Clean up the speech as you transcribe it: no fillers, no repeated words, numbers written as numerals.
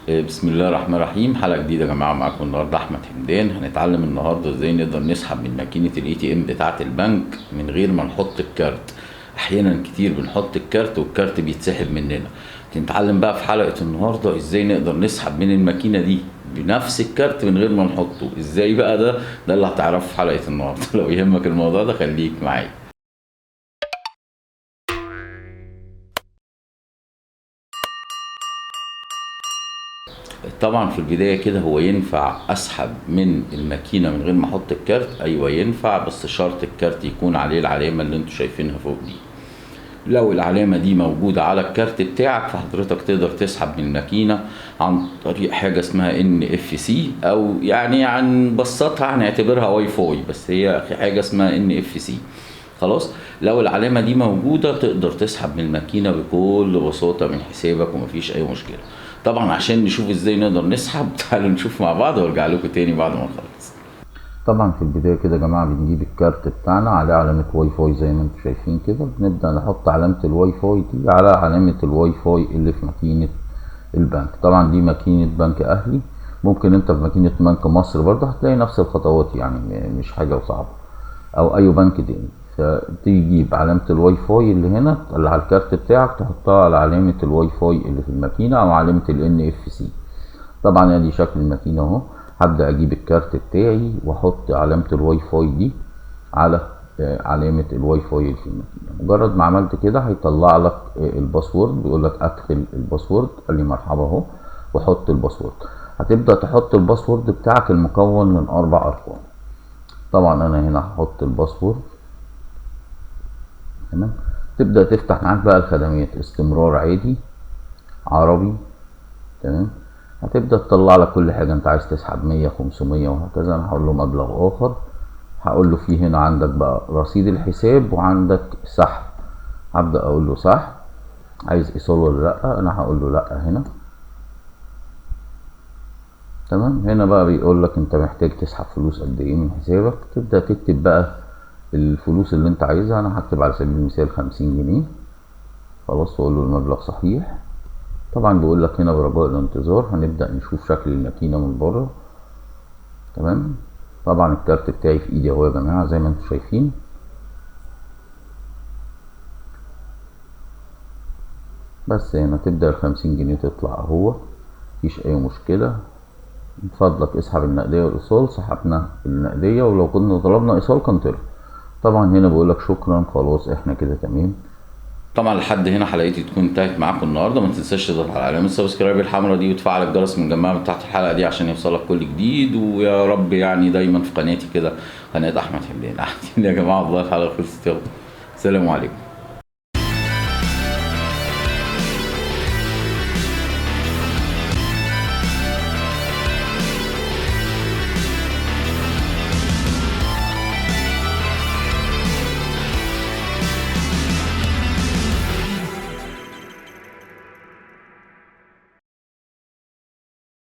بسم الله الرحمن الرحيم. حلقة جديدة يا جماعة، معاكم النهاردة أحمد حمدان. هنتعلم النهاردة ازاي نقدر نسحب من ماكينة الاي تي ام بتاعة البنك من غير ما نحط الكارت. أحيانا كتير بنحط الكارت والكارت بيتسحب مننا. هنتعلم بقى في حلقة النهاردة ازاي نقدر نسحب من الماكينة دي بنفس الكارت من غير ما نحطه. ازاي بقى ده اللي هتعرفه في حلقة النهاردة. لو يهمك الموضوع ده خليك معايا. طبعا في البداية كده هو ينفع اسحب من الماكينة من غير ما احط الكارت؟ ايوه ينفع، بس شرط الكارت يكون عليه العلامة اللي انتوا شايفينها فوق دي. لو العلامة دي موجودة على الكارت بتاعك فحضرتك تقدر تسحب من الماكينة عن طريق حاجة اسمها NFC، او يعني هنبسطها هنعتبرها واي فاي، بس هي حاجة اسمها NFC. خلاص، لو العلامة دي موجودة تقدر تسحب من الماكينة بكل بساطة من حسابك ومفيش أي مشكلة. طبعا عشان نشوف ازاي نقدر نسحب تعالوا نشوف مع بعض وارجع لكم تاني بعد ما نخلص. طبعا في البداية كده يا جماعة بنجيب الكارت بتاعنا عليه علامة واي فاي زي ما انتم شايفين كده، بنبدأ نحط علامة الواي فاي دي على علامة الواي فاي اللي في ماكينة البنك. طبعا دي ماكينة بنك أهلي، ممكن انت في ماكينة بنك مصر برضه هتلاقي نفس الخطوات، يعني مش حاجة صعبة، او اي بنك تاني. فتجيب علامة الواي فاي اللي هنا اللي على الكارت بتاعك تحطها على علامة الواي فاي اللي في الماكينة او علامة NFC. طبعا ادي شكل الماكينة اهو. هبدأ اجيب الكارت بتاعي واحط علامة الواي فاي دي على علامة الواي فاي اللي في الماكينة. مجرد ما عملت كده هيطلع لك الباسورد، بيقول لك ادخل الباسورد، قال لي مرحبا اهو، وحط الباسورد. هتبدأ تحط الباسورد بتاعك المكون من 4 ارقام. طبعا انا هنا هحط الباسورد. تمام. تبدأ تفتح معاك بقى الخدمات، استمرار عادي، عربي. تمام. هتبدأ تطلع لك كل حاجة انت عايز تسحب 100 500 وهكذا. انا هقول له مبلغ اخر، هقول له في هنا عندك بقى رصيد الحساب وعندك سحب. هبدأ اقول له سحب، عايز ايصال ولا لا؟ انا هقول له لا هنا. تمام. هنا بقى بيقول لك انت محتاج تسحب فلوس قد ايه من حسابك. تبدأ تكتب بقى الفلوس اللي انت عايزها. انا هكتب على سبيل المثال 50 جنيه. خلاص، واقول له المبلغ صحيح. طبعا بيقول لك هنا برجاء الانتظار. هنبدأ نشوف شكل الماكينة من بره. تمام. طبعا الكارت بتاعي في ايدي اهو يا جماعة زي ما انتم شايفين. بس هنا تبدأ ال50 جنيه تطلع اهو، مفيش اي مشكلة. من فضلك اسحب النقدية والايصال. سحبنا النقدية، ولو كنا طلبنا ايصال كان طلع. طبعا هنا بيقول لك شكرا. خلاص احنا كده تمام. طبعا لحد هنا حلقتي تكون انتهت معاكم النهارده. ما تنساش تضغط على علامه السبسكرايب الحمراء دي وتفعل الجرس من جنبها من تحت الحلقه دي عشان يوصلك كل جديد. ويا رب يعني دايما في قناتي كده، قناه احمد حمدان. يا جماعه والله الحلقه خلصت، يلا سلام عليكم.